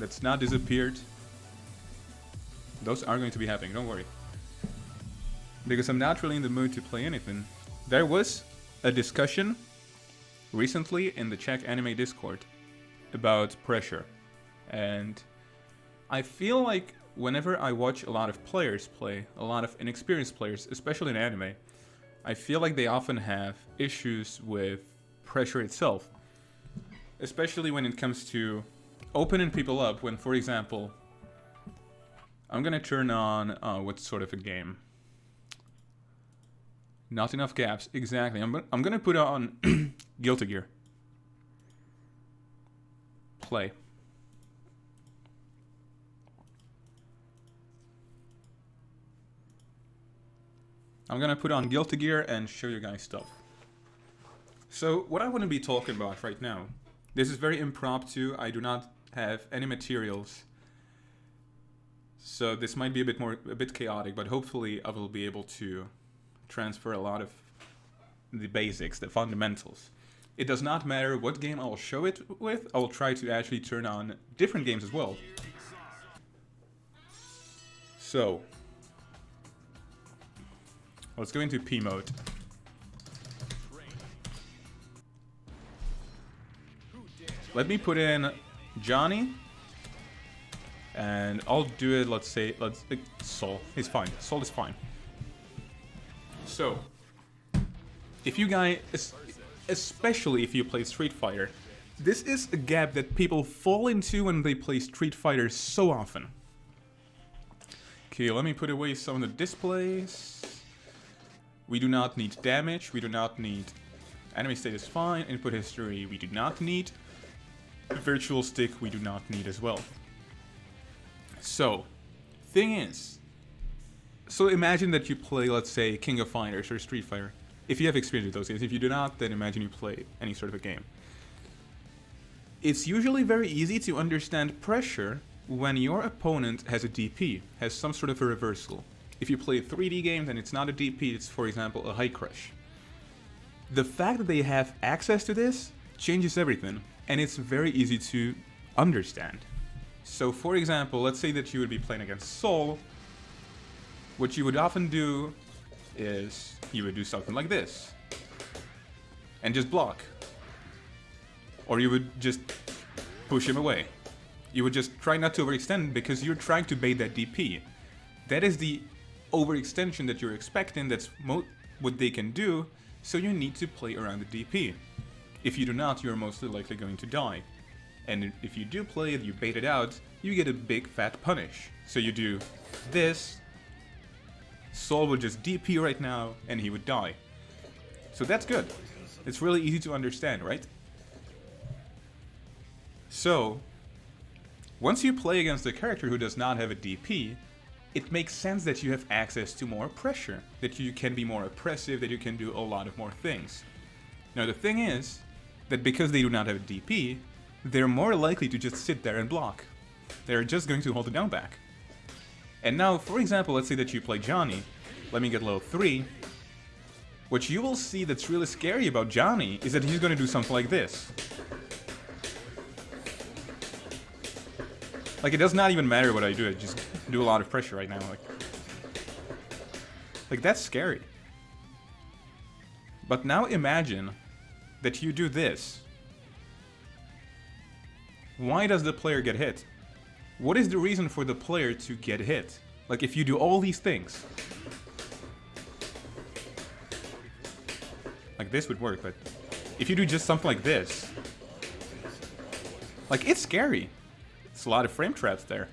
That's not disappeared. Those are going to be happening, don't worry. Because I'm not really in the mood to play anything. There was a discussion recently in the Czech Anime Discord about pressure. And I feel like whenever I watch a lot of players play, a lot of inexperienced players, especially in anime, I feel like they often have issues with pressure itself. Especially when it comes to opening people up when, for example, I'm gonna turn on, what sort of a game? Not enough gaps, exactly. I'm gonna put on Guilty Gear. Play. I'm gonna put on Guilty Gear and show you guys stuff. So, what I want to be talking about right now, this is very impromptu, I do not have any materials. So this might be a bit chaotic, but hopefully I will be able to transfer a lot of the basics, the fundamentals. It does not matter what game I will show it with, I will try to actually turn on different games as well. So, let's go into P mode. Let me put in Johnny. And I'll do it, let's Sol. He's fine. Sol is fine. So, if you guys, especially if you play Street Fighter, this is a gap that people fall into when they play Street Fighter so often. Okay, let me put away some of the displays. We do not need damage, we do not need enemy state is fine, input history we do not need, virtual stick we do not need as well. So, thing is, so imagine that you play, let's say, King of Fighters or Street Fighter. If you have experience with those games. If you do not, then imagine you play any sort of a game. It's usually very easy to understand pressure when your opponent has a DP, has some sort of a reversal. If you play a 3D game, then it's not a DP, it's, for example, a high crush. The fact that they have access to this changes everything, and it's very easy to understand. So, for example, let's say that you would be playing against Sol. What you would often do is you would do something like this and just block, or you would just push him away. You would just try not to overextend because you're trying to bait that DP. That is the overextension that you're expecting. That's what they can do. So you need to play around the DP. If you do not, you're mostly likely going to die. And if you do play it, you bait it out, you get a big fat punish. So you do this, Sol would just DP right now, and he would die. So that's good. It's really easy to understand, right? So, once you play against a character who does not have a DP, it makes sense that you have access to more pressure, that you can be more oppressive, that you can do a lot of more things. Now the thing is, that because they do not have a DP, they're more likely to just sit there and block. They're just going to hold it down back. And now, for example, let's say that you play Johnny. Let me get level 3. What you will see that's really scary about Johnny is that he's going to do something like this. Like, it does not even matter what I do, I just do a lot of pressure right now. Like that's scary. But now imagine that you do this. Why does the player get hit? What is the reason for the player to get hit? Like if you do all these things. Like this would work, but if you do just something like this. Like it's scary. It's a lot of frame traps there.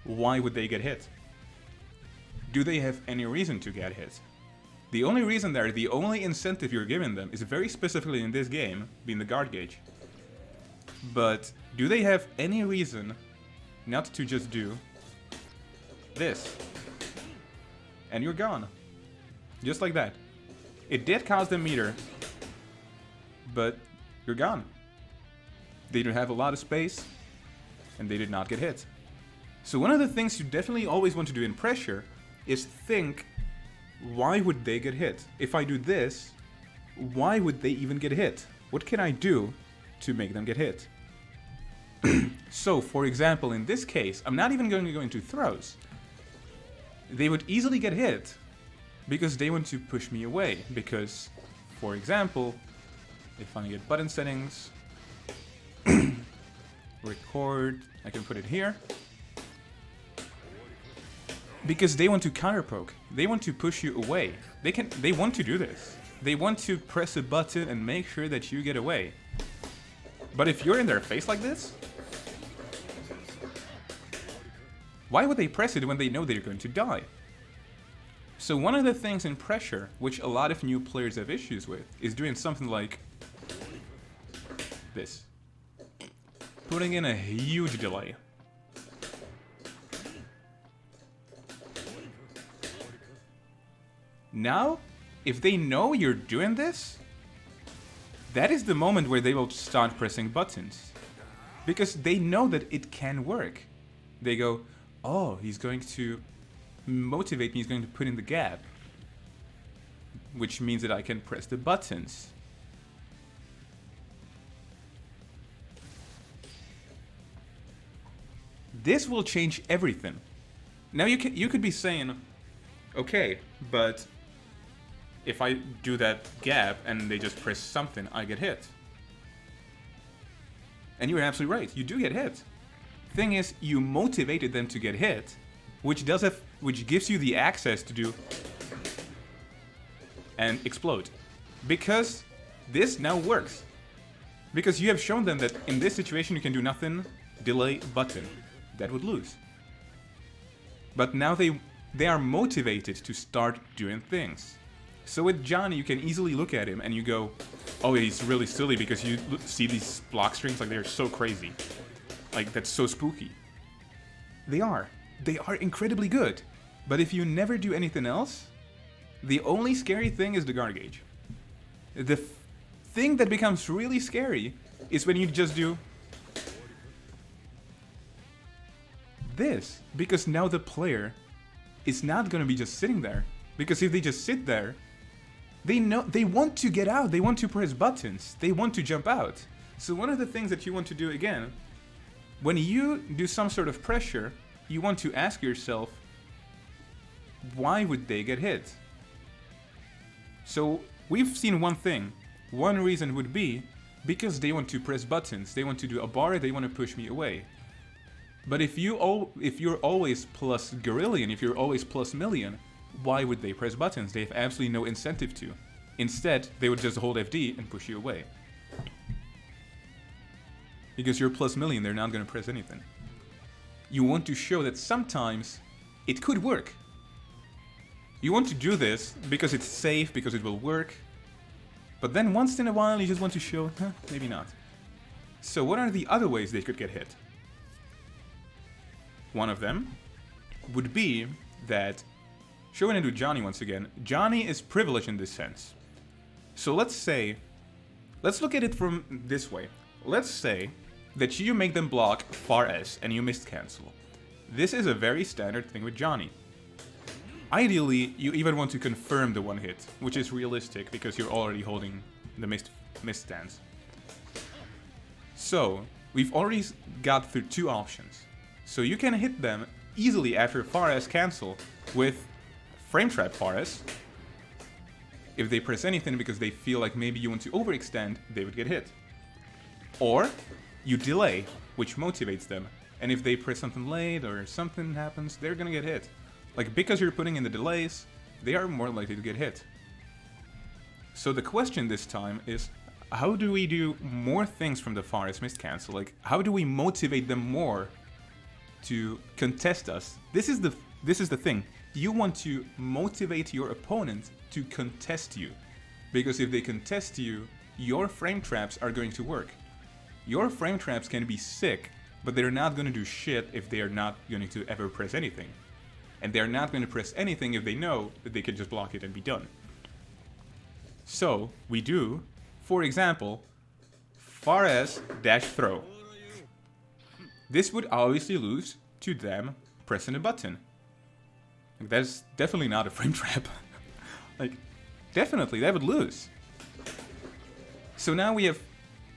Why would they get hit? Do they have any reason to get hit? The only reason there, the only incentive you're giving them is very specifically in this game, being the guard gauge. But do they have any reason not to just do this? And you're gone. Just like that. It did cost them meter, but you're gone. They don't have a lot of space, and they did not get hit. So one of the things you definitely always want to do in pressure is think, why would they get hit? If I do this, why would they even get hit? What can I do to make them get hit? So, for example, in this case, I'm not even going to go into throws. They would easily get hit because they want to push me away. Because, for example, if I get button settings, record, I can put it here. Because they want to counterpoke. They want to push you away. They want to do this. They want to press a button and make sure that you get away. But if you're in their face like this, why would they press it when they know they're going to die? So one of the things in pressure, which a lot of new players have issues with, is doing something like this. Putting in a huge delay. Now, if they know you're doing this, that is the moment where they will start pressing buttons. Because they know that it can work. They go, oh, he's going to motivate me, he's going to put in the gap. Which means that I can press the buttons. This will change everything. Now you could be saying, okay, but if I do that gap and they just press something, I get hit. And you're absolutely right, you do get hit. Thing is, you motivated them to get hit, which gives you the access to do and explode. Because this now works. Because you have shown them that in this situation you can do nothing, delay button. That would lose. But now they are motivated to start doing things. So with Johnny, you can easily look at him and you go, oh, he's really silly because you see these block strings, like they're so crazy. Like, that's so spooky. They are. They are incredibly good. But if you never do anything else, the only scary thing is the guard gauge. The thing that becomes really scary is when you just do this. Because now the player is not going to be just sitting there. Because if they just sit there, they know they want to get out, they want to press buttons, they want to jump out. So one of the things that you want to do again, when you do some sort of pressure, you want to ask yourself, why would they get hit? So we've seen one thing. One reason would be because they want to press buttons, they want to do a bar, they want to push me away. But if you're always plus Gorillion, if you're always plus Million, why would they press buttons? They have absolutely no incentive to. Instead, they would just hold FD and push you away. Because you're plus Million, they're not going to press anything. You want to show that sometimes it could work. You want to do this because it's safe, because it will work. But then once in a while, you just want to show, maybe not. So what are the other ways they could get hit? One of them would be that, showing into Johnny once again, Johnny is privileged in this sense. So let's look at it from this way. Let's say that you make them block far S and you missed cancel. This is a very standard thing with Johnny. Ideally, you even want to confirm the one hit, which is realistic because you're already holding the missed stance. So, we've already got through two options. So you can hit them easily after far S cancel with frame trap far S. If they press anything because they feel like maybe you want to overextend, they would get hit. Or you delay, which motivates them. And if they press something late or something happens, they're gonna get hit. Like, because you're putting in the delays, they are more likely to get hit. So the question this time is, how do we do more things from the far S missed cancel? Like, how do we motivate them more to contest us? This is the thing. You want to motivate your opponent to contest you. Because if they contest you, your frame traps are going to work. Your frame traps can be sick, but they're not going to do shit if they are not going to ever press anything. And they're not going to press anything if they know that they can just block it and be done. So, we do, for example, far S dash throw. This would obviously lose to them pressing a button. Like, that's definitely not a frame trap. Like, definitely, that would lose. So now we have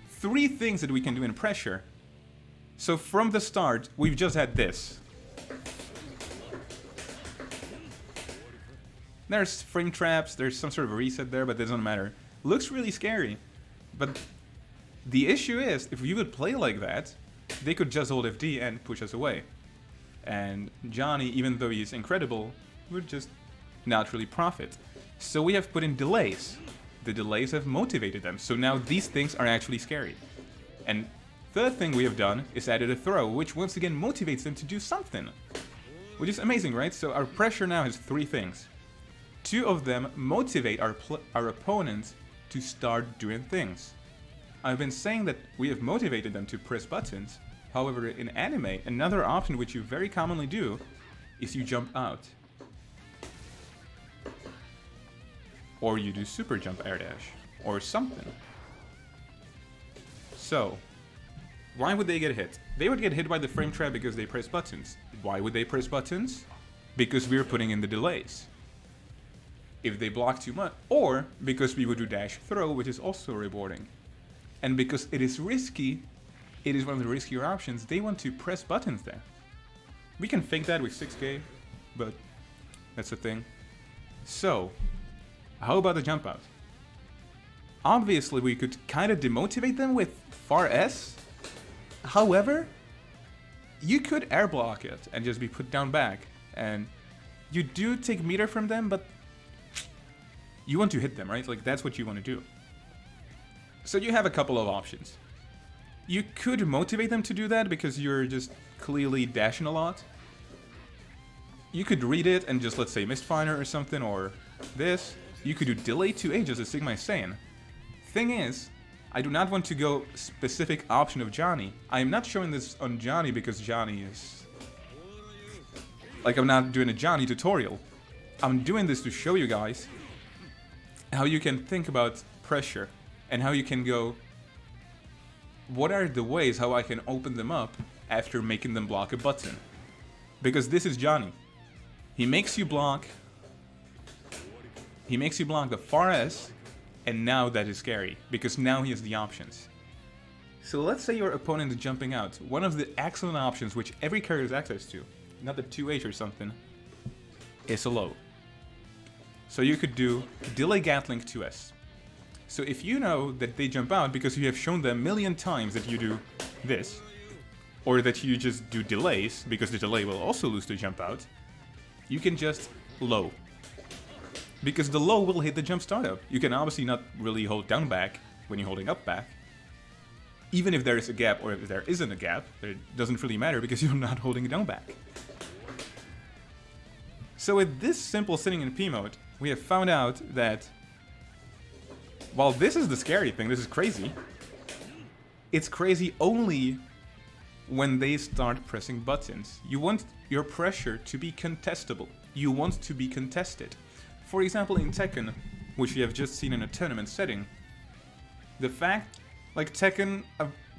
three things that we can do in pressure So from the start, we've just had this. There's frame traps, there's some sort of a reset there, but it doesn't matter. Looks really scary. But the issue is, if you would play like that, they could just hold FD and push us away. And Johnny, even though he's incredible, would just not really profit. So we have put in delays. The delays have motivated them, so now these things are actually scary. And third thing we have done is added a throw, which once again motivates them to do something. Which is amazing, right? So our pressure now has 3 things. 2 of them motivate our opponents to start doing things. I've been saying that we have motivated them to press buttons. However, in anime, another option which you very commonly do is you jump out. Or you do super jump air dash. Or something. So, why would they get hit? They would get hit by the frame trap because they press buttons. Why would they press buttons? Because we're putting in the delays. If they block too much, or because we would do dash throw, which is also rewarding. And because it is risky, it is one of the riskier options, they want to press buttons there. We can fake that with 6K, but that's the thing. So, how about the jump out? Obviously, we could kind of demotivate them with far S. However, you could air block it and just be put down back. And you do take meter from them, but you want to hit them, right? Like, that's what you want to do. So you have a couple of options. You could motivate them to do that because you're just clearly dashing a lot. You could read it and just, let's say, Mistfinder or something, or this. You could do delay 2A just as Sigma is saying. Thing is, I do not want to go specific option of Johnny. I am not showing this on Johnny because Johnny is... Like, I'm not doing a Johnny tutorial. I'm doing this to show you guys how you can think about pressure and how you can go, what are the ways how I can open them up after making them block a button? Because this is Johnny. He makes you block the far S, and now that is scary, because now he has the options. So let's say your opponent is jumping out. One of the excellent options which every character has access to, not the 2H or something, is a low. So you could do delay Gatling 2S. So if you know that they jump out because you have shown them a million times that you do this, or that you just do delays because the delay will also lose the jump out, you can just low. Because the low will hit the jump startup. You can obviously not really hold down back when you're holding up back. Even if there is a gap or if there isn't a gap, it doesn't really matter because you're not holding it down back. So with this simple sitting in P mode, we have found out that while this is the scary thing, this is crazy, it's crazy only when they start pressing buttons. You want your pressure to be contestable. You want to be contested. For example, in Tekken, which we have just seen in a tournament setting, the fact, like Tekken,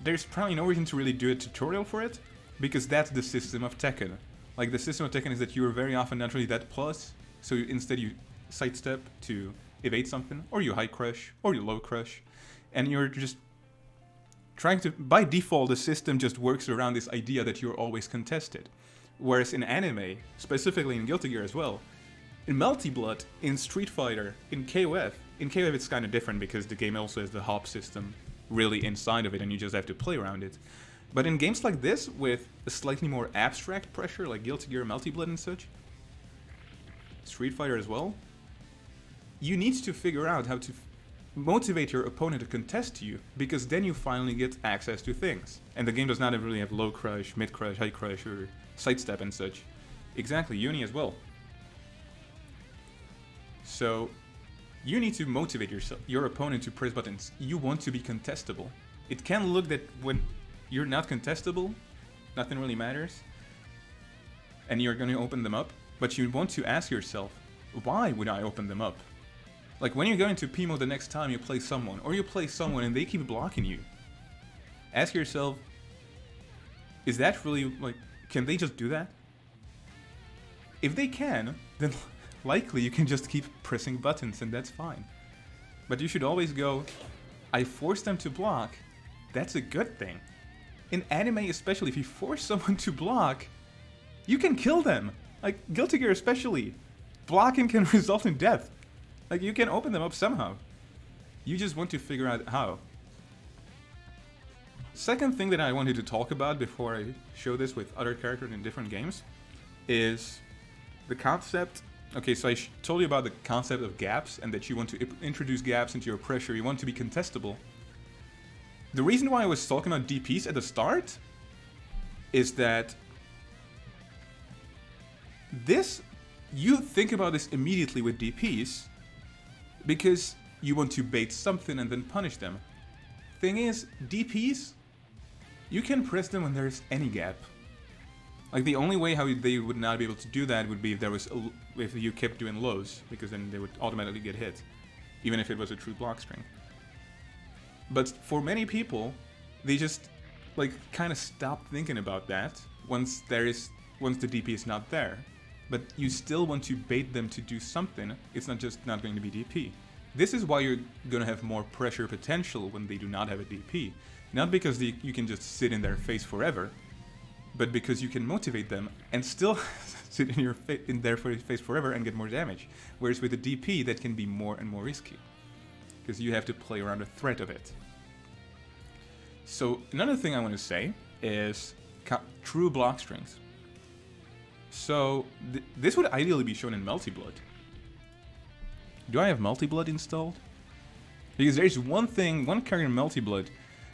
there's probably no reason to really do a tutorial for it, because that's the system of Tekken. Like, the system of Tekken is that you are very often not really that plus, so instead you sidestep to evade something, or you high crush, or you low crush, and you're just trying to, by default, the system just works around this idea that you're always contested. Whereas in anime, specifically in Guilty Gear as well, in Multi-Blood, in Street Fighter, in KOF it's kind of different because the game also has the hop system really inside of it and you just have to play around it. But in games like this, with a slightly more abstract pressure, like Guilty Gear, Multi-Blood and such, Street Fighter as well, you need to figure out how to motivate your opponent to contest you, because then you finally get access to things. And the game does not really have low crush, mid crush, high crush, or sidestep and such. Exactly, Uni as well. So, you need to motivate your opponent to press buttons. You want to be contestable. It can look that when you're not contestable, nothing really matters, and you're going to open them up, but you want to ask yourself, why would I open them up? Like, when you go into P mode the next time you play someone, or you play someone and they keep blocking you, ask yourself, is that really, like, can they just do that? If they can, then likely you can just keep pressing buttons and that's fine. But you should always go, I forced them to block, that's a good thing. in anime especially, if you force someone to block, you can kill them. Like, Guilty Gear especially. Blocking can result in death. Like, you can open them up somehow. You just want to figure out how. Second thing that I wanted to talk about before I show this with other characters in different games is the concept. Okay, so I told you about the concept of gaps and that you want to introduce gaps into your pressure. You want to be contestable. The reason why I was talking about DPs at the start is that this, you think about this immediately with DPs because you want to bait something and then punish them. Thing is, DPs, you can press them when there's any gap. Like, the only way how they would not be able to do that would be if you kept doing lows, because then they would automatically get hit, even if it was a true block string. But for many people, they just like kind of stop thinking about that once the DP is not there. But you still want to bait them to do something. It's not just not going to be DP. This is why you're going to have more pressure potential when they do not have a DP. Not because you can just sit in their face forever, but because you can motivate them and still sit in their face forever and get more damage. Whereas with a DP, that can be more and more risky, because you have to play around the threat of it. So another thing I want to say is true block strings. So this would ideally be shown in Multi-Blood. Do I have Multi-Blood installed? Because there's one character in Multi-Blood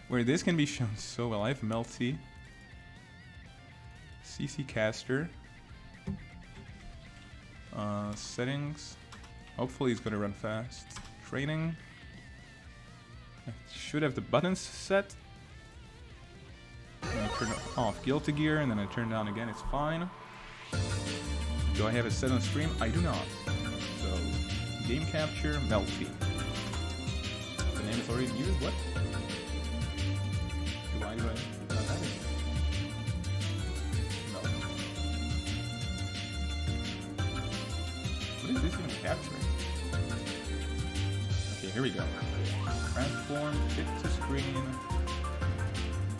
where this can be shown so well. I have Melty, CC Caster, settings. Hopefully it's gonna run fast. Training. I should have the buttons set. I turn off Guilty Gear and then I turn down again. It's fine. Do I have it set on stream? I do not. So game capture, Melty. The name is already used. What? Why do I not have it? No. What is this even capturing? Okay, here we go. Transform, fit to screen.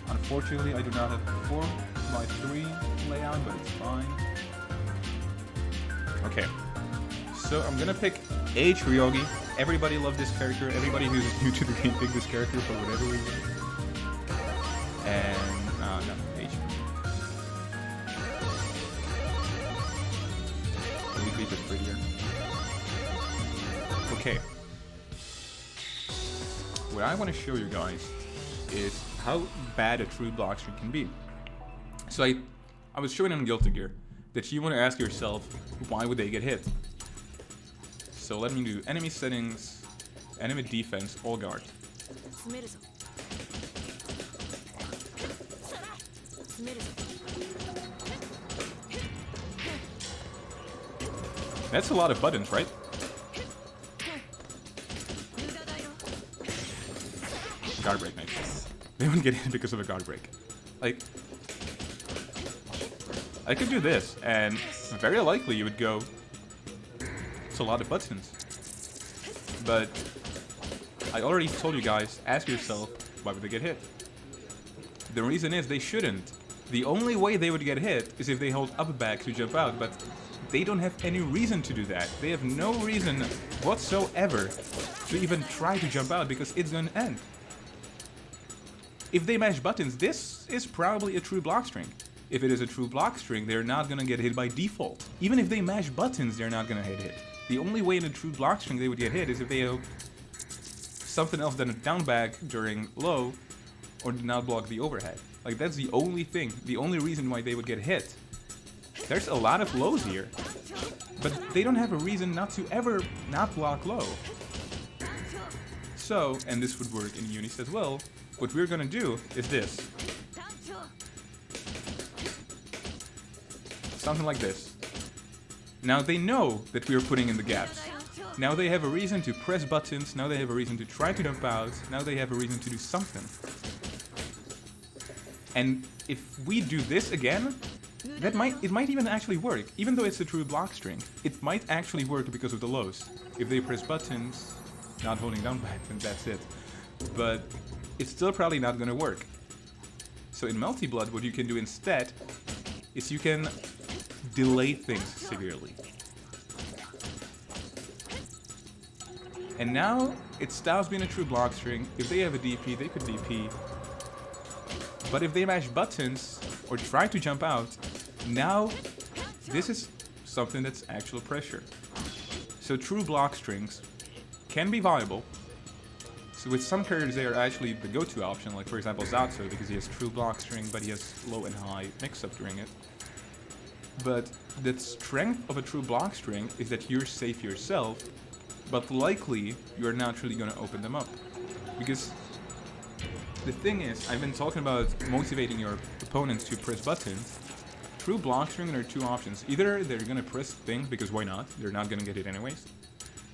Unfortunately, I do not have 4x3 layout, but it's fine. Okay, so I'm gonna pick H Ryogi. Everybody loved this character. Everybody who's new to the game picked this character for whatever reason. And no, H. Weekly is prettier. Okay. What I want to show you guys is how bad a true block string can be. So I was showing on Guilty Gear that you want to ask yourself, why would they get hit? So let me do enemy settings, enemy defense, all guard. That's a lot of buttons, right? Guard break, nice. They wouldn't get hit because of a guard break. Like, I could do this, and very likely you would go, it's a lot of buttons. But I already told you guys, ask yourself, why would they get hit? The reason is they shouldn't. The only way they would get hit is if they hold up back to jump out, but they don't have any reason to do that. They have no reason whatsoever to even try to jump out because it's gonna end. If they mash buttons, this is probably a true block string. If it is a true block string, they're not gonna get hit by default. Even if they mash buttons, they're not gonna get hit. The only way in a true block string they would get hit is if they have something else than a down back during low, or did not block the overhead. Like, that's the only thing, the only reason why they would get hit. There's a lot of lows here, but they don't have a reason not to ever not block low. So, and this would work in Unis as well, what we're gonna do is this. Something like this. Now they know that we are putting in the gaps. Now they have a reason to press buttons, now they have a reason to try to jump out, now they have a reason to do something. And if we do this again, it might even actually work. Even though it's a true block string, it might actually work because of the lows. If they press buttons, not holding down back, then that's it. But it's still probably not gonna work. So in Multi-Blood, what you can do instead is you can delay things severely. And now, it stops being a true block string. If they have a DP, they could DP. But if they mash buttons or try to jump out, now this is something that's actual pressure. So true block strings can be viable. So with some characters they are actually the go-to option, like for example Zatsu, because he has true block string but he has low and high mix-up during it. But the strength of a true block string is that you're safe yourself, but likely you're naturally going to open them up. Because the thing is, I've been talking about motivating your opponents to press buttons. True block string, there are two options. Either they're going to press things because why not? They're not going to get it anyways.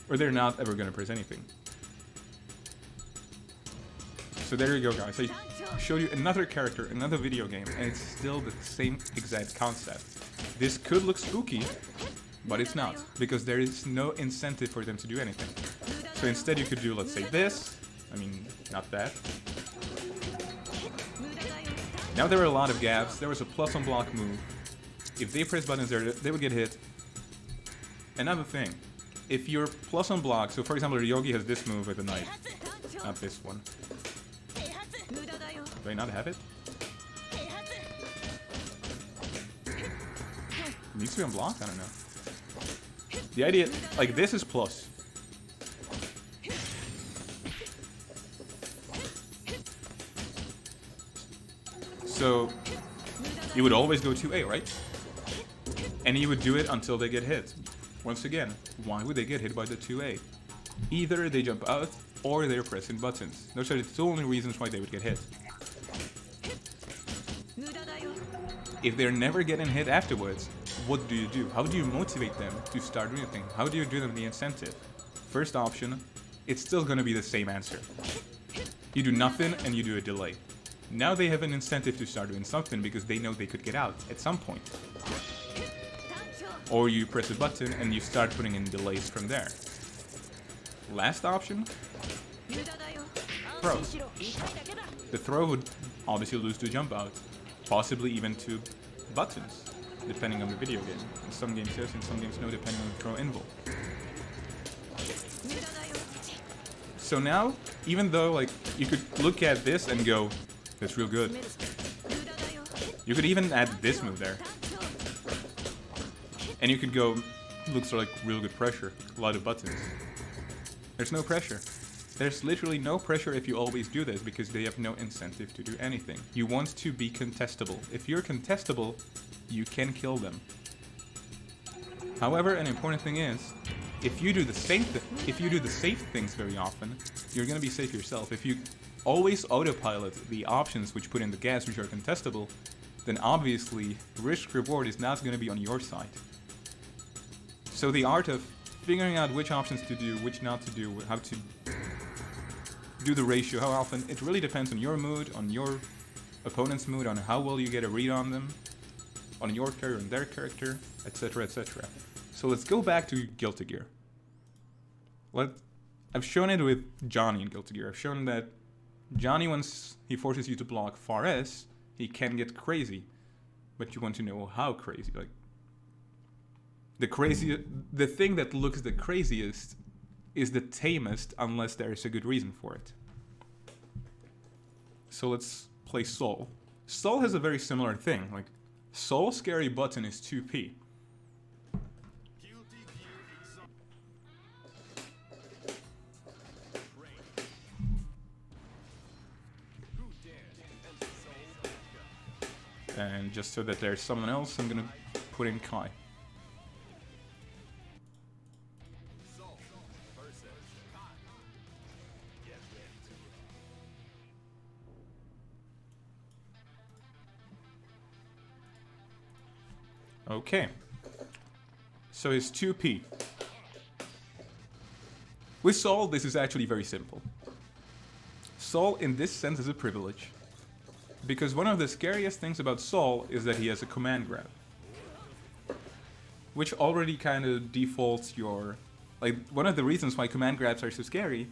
Or they're not ever going to press anything. So there you go, guys. I showed you another character, another video game, and it's still the same exact concept. This could look spooky, but it's not, because there is no incentive for them to do anything. So instead you could do, let's say, this. I mean, not that. Now there are a lot of gaps. There was a plus on block move. If they press buttons there, they would get hit. Another thing, if you're plus on block, so for example, Ryogi has this move with a knife. Not this one. Do I not have it? It needs to be on block? I don't know. The idea, like this is plus. So, you would always go 2A, right? And you would do it until they get hit. Once again, why would they get hit by the 2A? Either they jump out, or they're pressing buttons. Those are the two only reasons why they would get hit. If they're never getting hit afterwards, what do you do? How do you motivate them to start doing things? How do you do them the incentive? First option, it's still going to be the same answer. You do nothing and you do a delay. Now they have an incentive to start doing something because they know they could get out at some point. Or you press a button and you start putting in delays from there. Last option, throw. The throw would obviously lose to jump out, possibly even to buttons, depending on the video game. In some games yes, in some games no, depending on the throw invul. So now, even though like you could look at this and go, that's real good. You could even add this move there. And you could go, looks like real good pressure, a lot of buttons. There's no pressure. There's literally no pressure if you always do this because they have no incentive to do anything. You want to be contestable. If you're contestable, you can kill them. However, an important thing is, if you do the safe things very often, you're gonna be safe yourself. If you always autopilot the options which put in the gas which are contestable, then obviously risk reward is not gonna be on your side. So the art of figuring out which options to do, which not to do, how to do the ratio, how often, it really depends on your mood, on your opponent's mood, on how well you get a read on them, on your character and their character, etc, etc. So let's go back to Guilty Gear. I've shown it with Johnny in Guilty Gear. I've shown that Johnny, once he forces you to block far S, he can get crazy. But you want to know how crazy. Like, the thing that looks the craziest is the tamest unless there is a good reason for it. So let's play Soul. Soul has a very similar thing. Like, Soul's scary button is 2P. And just so that there's someone else, I'm gonna put in Kai. Okay. So it's 2P. With Soul, this is actually very simple. Soul, in this sense, is a privilege. Because one of the scariest things about Soul is that he has a command grab. Which already kind of defaults your... Like, one of the reasons why command grabs are so scary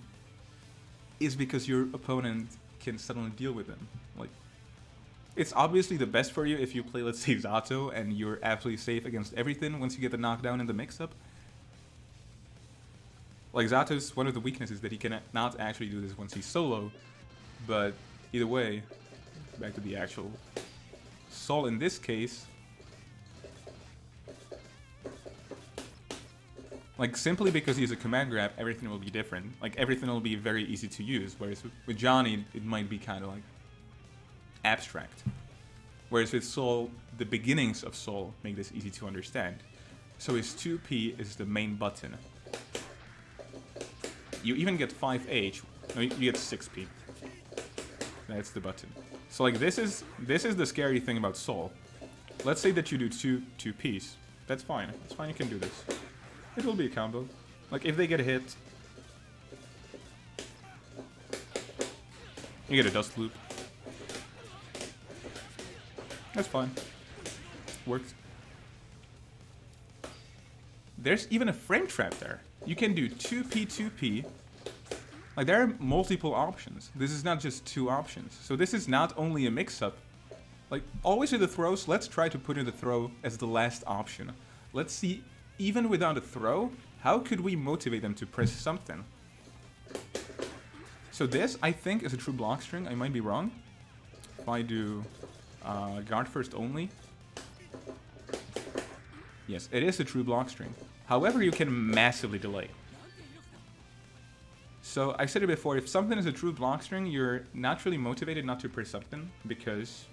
is because your opponent can suddenly deal with them. Like, It's obviously the best for you if you play, let's say, Zato, and you're absolutely safe against everything once you get the knockdown in the mix-up. Like, Zato's one of the weaknesses that he cannot actually do this once he's solo, but either way, back to the actual Sol in this case. Like, simply because he's a command grab, everything will be different. Like, everything will be very easy to use, whereas with Johnny, it might be kind of like abstract. Whereas with Sol, the beginnings of Sol make this easy to understand. So his 2P is the main button. You even get 5H, no, you get 6P. That's the button. So like this is the scary thing about Sol. Let's say that you do 2Ps. That's fine. It's fine, you can do this. It will be a combo. Like if they get hit, you get a dust loop. That's fine. Works. There's even a frame trap there. You can do 2P, 2P. Like, there are multiple options. This is not just two options. So this is not only a mix-up. Like, always with the throws, let's try to put in the throw as the last option. Let's see, even without a throw, how could we motivate them to press something? So this, I think, is a true block string. I might be wrong. If I do guard first only. Yes, it is a true block string. However, you can massively delay. So I said it before, if something is a true block string, you're naturally motivated not to press something because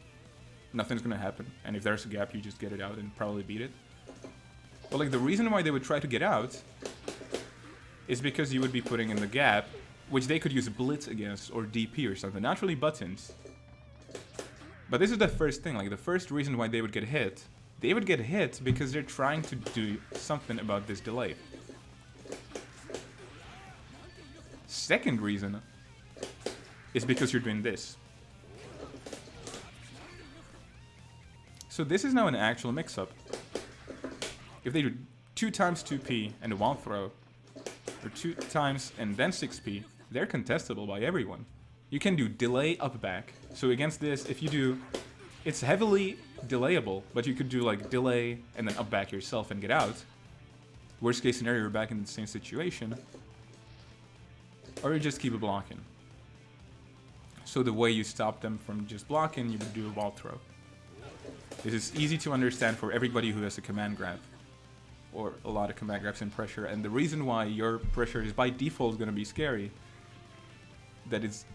nothing's gonna happen. And if there's a gap, you just get it out and probably beat it. But like the reason why they would try to get out is because you would be putting in the gap, which they could use blitz against or DP or something. Naturally buttons. But this is the first thing, like the first reason why they would get hit. They would get hit because they're trying to do something about this delay. Second reason is because you're doing this. So this is now an actual mix-up. If they do 2 times 2P and 1 throw, or 2 times and then 6P, they're contestable by everyone. You can do delay up back. So against this, if you do, it's heavily delayable, but you could do like delay and then up back yourself and get out. Worst case scenario, you're back in the same situation. Or you just keep it blocking. So the way you stop them from just blocking, you would do a wall throw. This is easy to understand for everybody who has a command grab. Or a lot of command grabs in pressure. And the reason why your pressure is by default going to be scary, that is,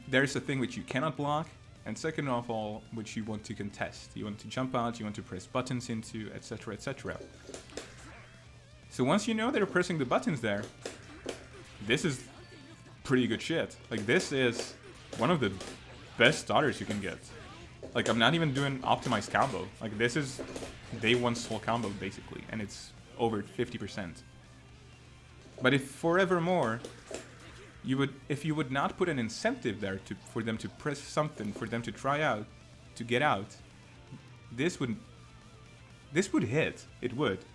there's a thing which you cannot block, and second of all, which you want to contest. You want to jump out, you want to press buttons into, etc, etc. So once you know they're pressing the buttons there, this is pretty good shit. Like, this is one of the best starters you can get. Like, I'm not even doing optimized combo. Like, this is day one Sol combo, basically, and it's over 50%. But if forevermore, if you would not put an incentive there for them to press something, for them to try out, to get out, this would hit. It would.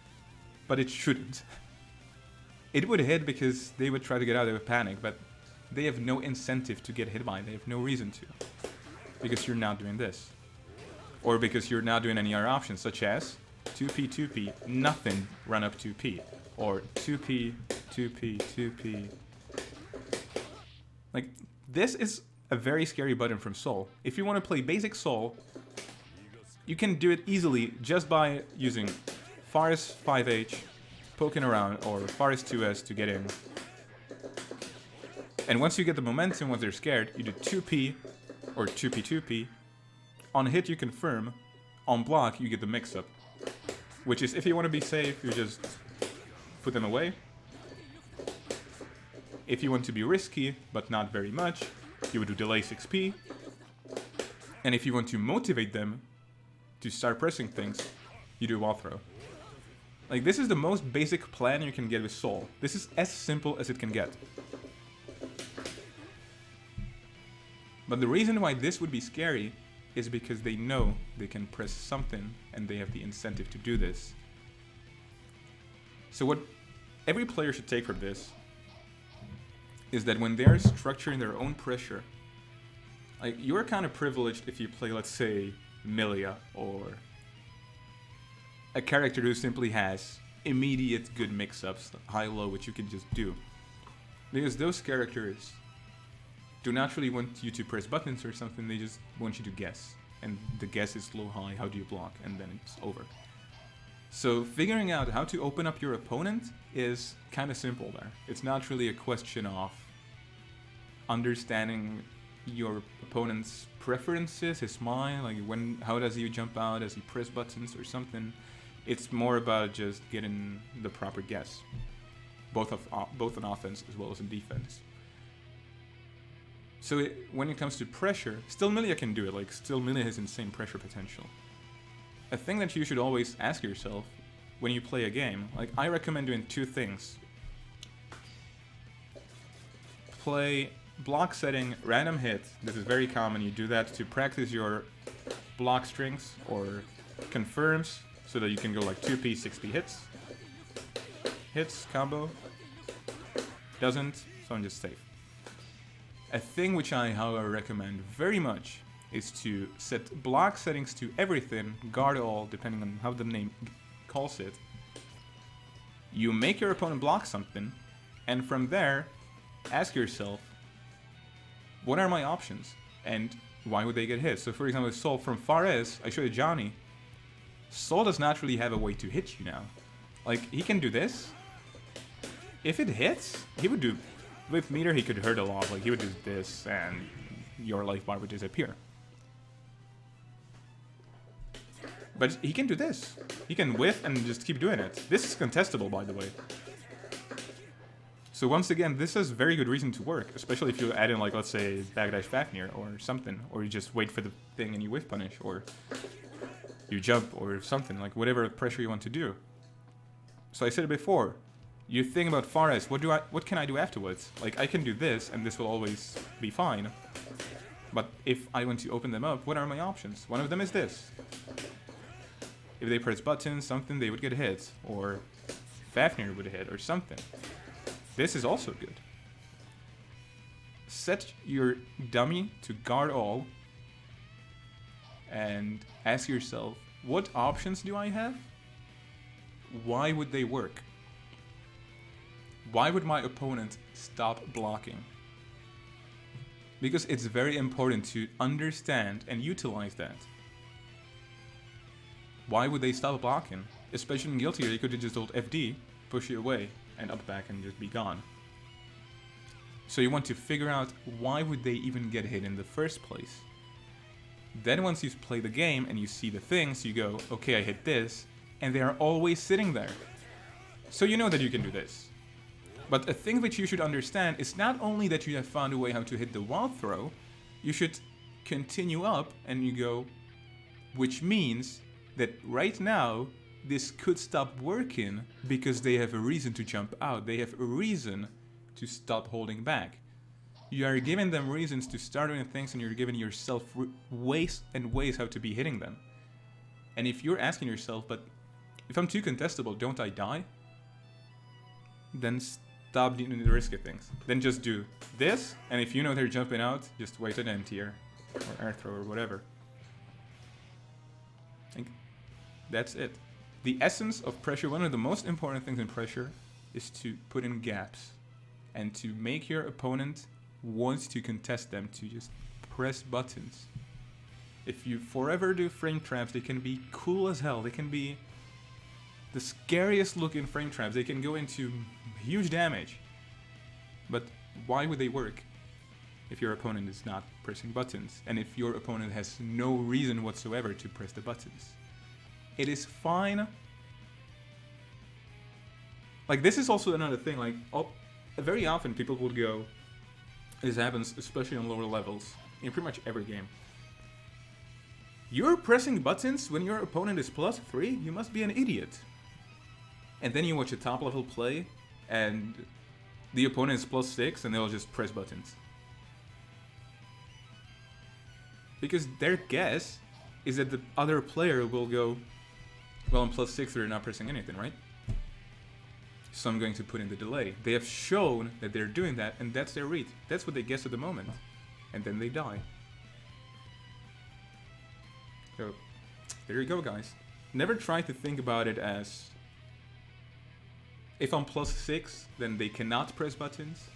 But it shouldn't. It would hit because they would try to get out, they would panic, but they have no incentive to get hit by. They have no reason to. Because you're not doing this. Or because you're not doing any other options, such as 2P, 2P, nothing, run up 2P. Or 2P, 2P, 2P. Like, this is a very scary button from Sol. If you want to play basic Sol, you can do it easily just by using Fars 5H, poking around, or Fars 2S to get in. And once you get the momentum, once they're scared, you do 2P or 2P, 2P. On hit, you confirm. On block, you get the mix-up. Which is, if you want to be safe, you just put them away. If you want to be risky, but not very much, you would do delay 6P. And if you want to motivate them to start pressing things, you do wall throw. Like, this is the most basic plan you can get with Sol. This is as simple as it can get. But the reason why this would be scary is because they know they can press something and they have the incentive to do this. So what every player should take from this is that when they're structuring their own pressure, Like, you're kind of privileged if you play, let's say, Milia, or a character who simply has immediate good mix-ups, high-low, which you can just do. Because those characters do not really want you to press buttons or something, they just want you to guess. And the guess is low-high, how do you block, and then it's over. So figuring out how to open up your opponent is kind of simple there. It's not really a question of understanding your opponent's preferences, his mind, like how does he jump out, does he press buttons or something. It's more about just getting the proper guess, both in offense as well as in defense. So when it comes to pressure, still Milia can do it, like still Milia has insane pressure potential. A thing that you should always ask yourself when you play a game, like I recommend doing two things. Play block setting random hit. This is very common. You do that to practice your block strings or confirms so that you can go like 2p, 6p hits. Hits, combo. Doesn't, so I'm just safe. A thing which I, however, recommend very much is to set block settings to everything, guard all, depending on how the name calls it. You make your opponent block something, and from there, ask yourself, what are my options? And why would they get hit? So for example, Sol from Fares, I showed you Johnny. Sol does not really have a way to hit you now. Like, he can do this. If it hits, he would do... With meter, he could hurt a lot. Like, he would do this, and your life bar would disappear. But he can do this. He can whiff and just keep doing it. This is contestable, by the way. So once again, this has very good reason to work, especially if you add in, like, let's say, backdash Fafnir or something, or you just wait for the thing and you whiff punish, or you jump or something, like whatever pressure you want to do. So I said it before, you think about Fares, what can I do afterwards? Like, I can do this, and this will always be fine. But if I want to open them up, what are my options? One of them is this. If they press buttons, something, they would get hit, or Fafnir would hit, or something. This is also good. Set your dummy to guard all and ask yourself, what options do I have? Why would they work? Why would my opponent stop blocking? Because it's very important to understand and utilize that. Why would they stop blocking? Especially in Guilty, you could have just told FD, push you away, and up back and just be gone. So you want to figure out why would they even get hit in the first place. Then once you play the game and you see the things, you go, okay, I hit this, and they are always sitting there. So you know that you can do this. But a thing which you should understand is not only that you have found a way how to hit the wild throw, you should continue up and you go, which means that right now, this could stop working because they have a reason to jump out. They have a reason to stop holding back. You are giving them reasons to start doing things, and you're giving yourself ways and ways how to be hitting them. And if you're asking yourself, but if I'm too contestable, don't I die? Then stop the risky things. Then just do this, and if you know they're jumping out, just wait an M-tier or air throw or whatever. I think that's it. The essence of pressure, one of the most important things in pressure, is to put in gaps and to make your opponent want to contest them, to just press buttons. If you forever do frame traps, they can be cool as hell. They can be the scariest looking frame traps. They can go into huge damage. But why would they work if your opponent is not pressing buttons? And if your opponent has no reason whatsoever to press the buttons? It is fine. Like, this is also another thing, like, very often people will go, this happens especially on lower levels, in pretty much every game. You're pressing buttons when your opponent is +3? You must be an idiot. And then you watch a top level play, and the opponent is +6, and they'll just press buttons. Because their guess is that the other player will go, well, I'm +6, they're not pressing anything, right? So I'm going to put in the delay. They have shown that they're doing that, and that's their read. That's what they guess at the moment. And then they die. So, there you go, guys. Never try to think about it as, if I'm +6, then they cannot press buttons.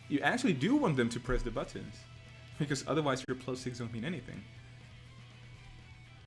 You actually do want them to press the buttons, because otherwise your +6 don't mean anything.